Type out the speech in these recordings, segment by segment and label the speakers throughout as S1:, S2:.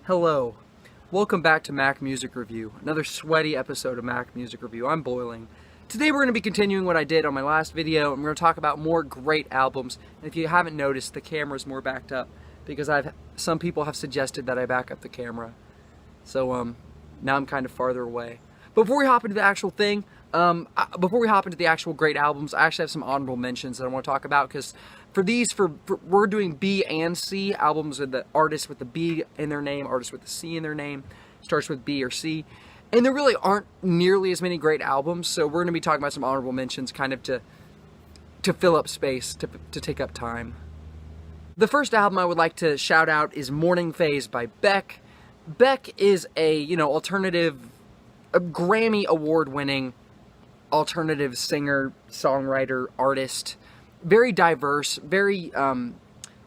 S1: Hello, welcome back to Mac Music Review, another sweaty episode of Mac Music Review. I'm boiling. Today we're going to be continuing what I did on my last video, and we're going to talk about more great albums. And if you haven't noticed, the camera's more backed up because some people have suggested that I back up the camera. So now I'm kind of farther away. Before we hop into the actual thing, before we hop into the actual great albums, I actually have some honorable mentions that I want to talk about because we're doing B and C albums with the artists with the B in their name, artists with the C in their name, starts with B or C, and there really aren't nearly as many great albums. So we're going to be talking about some honorable mentions, kind of to fill up space, to take up time. The first album I would like to shout out is Morning Phase by Beck. Beck is a alternative, a Grammy award-winning alternative singer, songwriter, artist. Very diverse, very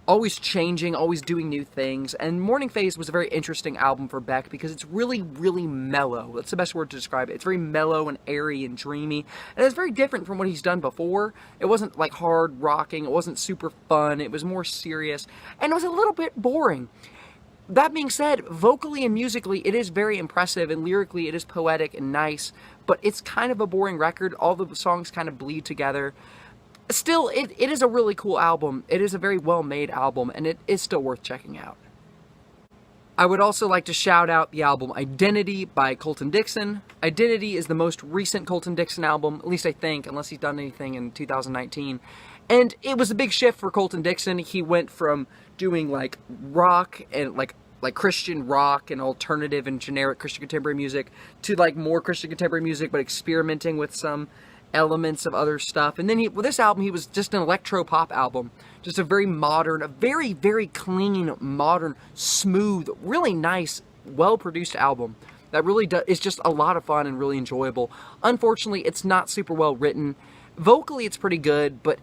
S1: always changing, always doing new things. And Morning Phase was a very interesting album for Beck because it's really, really mellow. That's the best word to describe it. It's very mellow and airy and dreamy. And it's very different from what he's done before. It wasn't like hard rocking. It wasn't super fun. It was more serious. And it was a little bit boring. That being said, vocally and musically, it is very impressive, and lyrically, it is poetic and nice, but it's kind of a boring record. All the songs kind of bleed together. Still, it is a really cool album. It is a very well-made album, and it is still worth checking out. I would also like to shout out the album Identity by Colton Dixon. Identity is the most recent Colton Dixon album, at least I think, unless he's done anything in 2019. And it was a big shift for Colton Dixon. He went from doing like rock and like Christian rock and alternative and generic Christian contemporary music to like more Christian contemporary music, but experimenting with some elements of other stuff. And then with this album, he was just an electro pop album, just a very modern, a very, very clean, modern, smooth, really nice, well-produced album that really is just a lot of fun and really enjoyable. Unfortunately, it's not super well written. Vocally, it's pretty good, but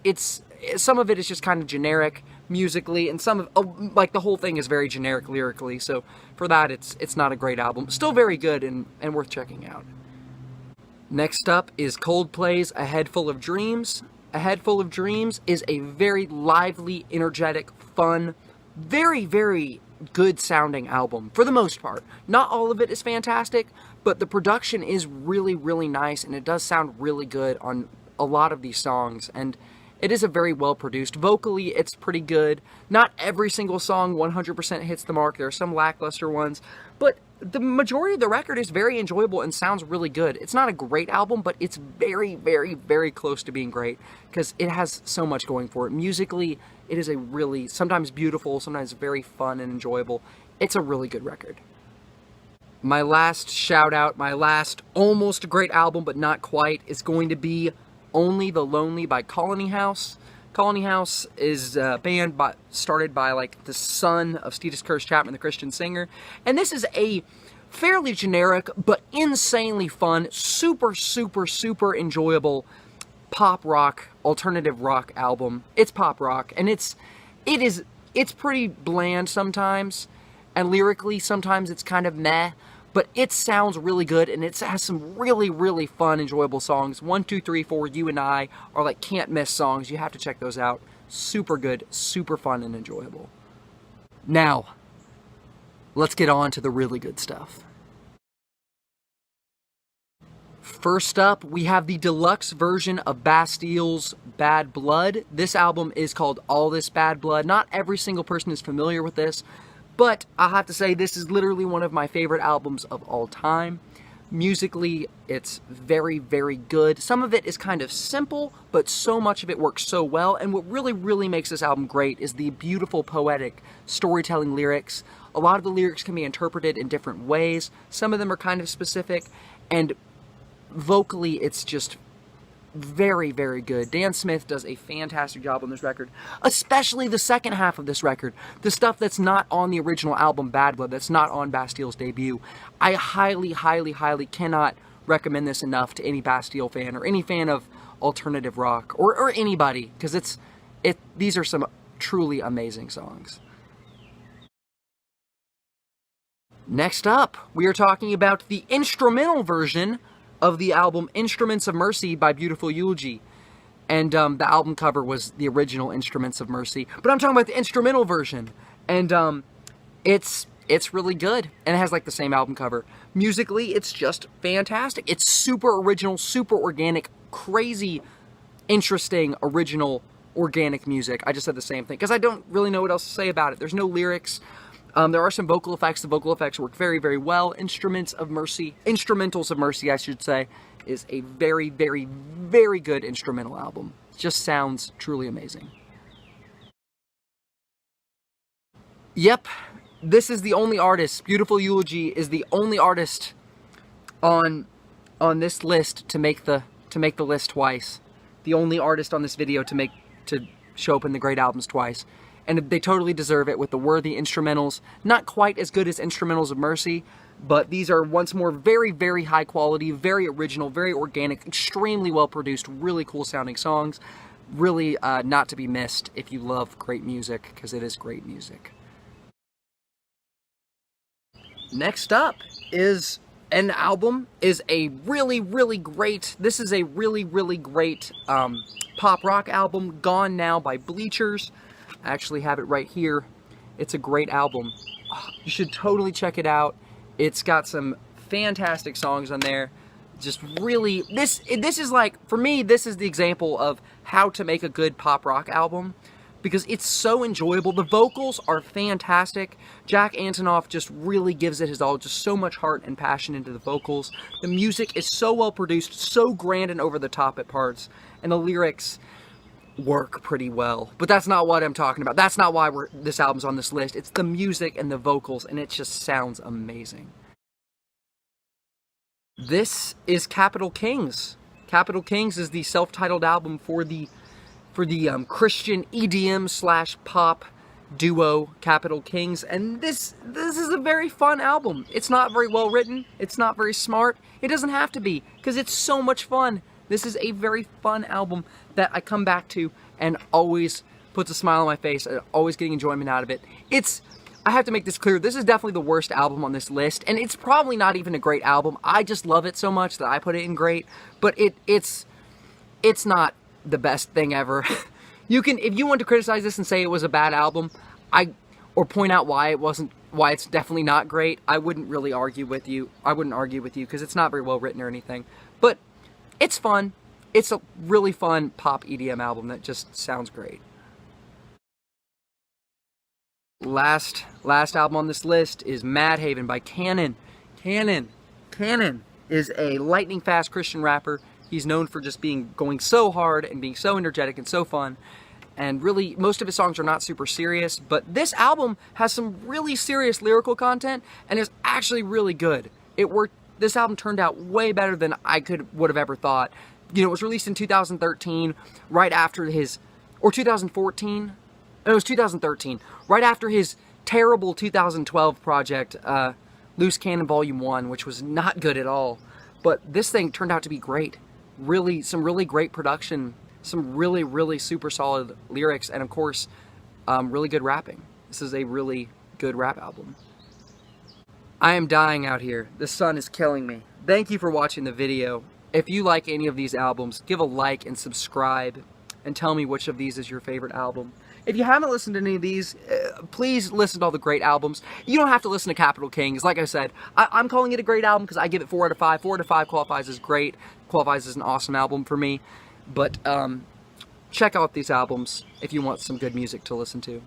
S1: some of it is just kind of generic musically, and some of like the whole thing is very generic lyrically. So for that, it's not a great album. Still very good and worth checking out. Next up is Coldplay's A Head Full of Dreams. A Head Full of Dreams is a very lively, energetic, fun, very, very good sounding album for the most part. Not all of it is fantastic, but the production is really, really nice, and it does sound really good on a lot of these songs, and it is a very well produced. Vocally, it's pretty good. Not every single song 100% hits the mark. There are some lackluster ones, but the majority of the record is very enjoyable and sounds really good. It's not a great album, but it's very, very, very close to being great because it has so much going for it. Musically, it is a really, sometimes beautiful, sometimes very fun and enjoyable. It's a really good record. My last shout out, my last almost great album, but not quite, is going to be Only the Lonely by Colony House. Colony House is a band started by like the son of Stetus Curtis Chapman, the Christian singer. And this is a fairly generic but insanely fun, super, super, super enjoyable pop rock, alternative rock album. It's pop rock, and it's pretty bland sometimes, and lyrically sometimes it's kind of meh. But it sounds really good, and it has some really, really fun, enjoyable songs. 1, 2, 3, 4, You and I are like can't-miss songs. You have to check those out. Super good, super fun, and enjoyable. Now, let's get on to the really good stuff. First up, we have the deluxe version of Bastille's Bad Blood. This album is called All This Bad Blood. Not every single person is familiar with this, but I have to say, this is literally one of my favorite albums of all time. Musically, it's very, very good. Some of it is kind of simple, but so much of it works so well. And what really, really makes this album great is the beautiful, poetic storytelling lyrics. A lot of the lyrics can be interpreted in different ways. Some of them are kind of specific. And vocally, it's just very, very good. Dan Smith does a fantastic job on this record, especially the second half of this record, the stuff that's not on the original album Bad Blood, that's not on Bastille's debut. I highly, highly, highly cannot recommend this enough to any Bastille fan or any fan of alternative rock or anybody, because these are some truly amazing songs. Next up, we are talking about the instrumental version of the album Instruments of Mercy by Beautiful Eulogy. And the album cover was the original Instruments of Mercy. But I'm talking about the instrumental version. And it's it's really good, and it has like the same album cover. Musically, it's just fantastic. It's super original, super organic, crazy, interesting, original, organic music. I just said the same thing, because I don't really know what else to say about it. There's no lyrics. There are some vocal effects. The vocal effects work very, very well. Instrumentals of Mercy, I should say, is a very, very, very good instrumental album. Just sounds truly amazing. Yep, this is the only artist. Beautiful Eulogy is the only artist on this list to make the list twice. The only artist on this video to show up in the great albums twice. And they totally deserve it with the worthy instrumentals. Not quite as good as Instrumentals of Mercy, but these are once more very, very high quality, very original, very organic, extremely well produced, really cool sounding songs. Really not to be missed if you love great music, because it is great music. Next up is an album, is a really, really great, this is a really, really great pop rock album, Gone Now by Bleachers. I actually have it right here. It's a great album. You should totally check it out. It's got some fantastic songs on there. Just really, this is like, for me, this is the example of how to make a good pop rock album, because it's so enjoyable. The vocals are fantastic. Jack Antonoff just really gives it his all, just so much heart and passion into the vocals. The music is so well produced, so grand and over the top at parts, and the lyrics work pretty well. But that's not what I'm talking about. That's not why this album's on this list. It's the music and the vocals, and it just sounds amazing. This is Capital Kings. Capital Kings is the self-titled album for the Christian EDM / pop duo Capital Kings, and this is a very fun album. It's not very well written, it's not very smart, it doesn't have to be, because it's so much fun. This is a very fun album that I come back to and always puts a smile on my face, and always getting enjoyment out of it. I have to make this clear, this is definitely the worst album on this list, and it's probably not even a great album. I just love it so much that I put it in great, but it's not the best thing ever. If you want to criticize this and say it was a bad album, or point out why it's definitely not great, I wouldn't really argue with you. I wouldn't argue with you, because it's not very well written or anything. But it's fun. It's a really fun pop EDM album that just sounds great. Last album on this list is Mad Haven by Cannon. Cannon is a lightning fast Christian rapper. He's known for just going so hard and being so energetic and so fun. And really, most of his songs are not super serious, but this album has some really serious lyrical content and is actually really good. This album turned out way better than I would have ever thought. You know, it was released in 2013, right after or 2014. It was 2013, right after his terrible 2012 project, Loose Cannon Volume 1, which was not good at all. But this thing turned out to be great. Some really great production, some really, really super solid lyrics, and of course, really good rapping. This is a really good rap album. I am dying out here. The sun is killing me. Thank you for watching the video. If you like any of these albums, give a like and subscribe, and tell me which of these is your favorite album. If you haven't listened to any of these, please listen to all the great albums. You don't have to listen to Capital Kings. Like I said, I'm calling it a great album because I give it 4 out of 5. 4 out of 5 qualifies as great, qualifies as an awesome album for me. But check out these albums if you want some good music to listen to.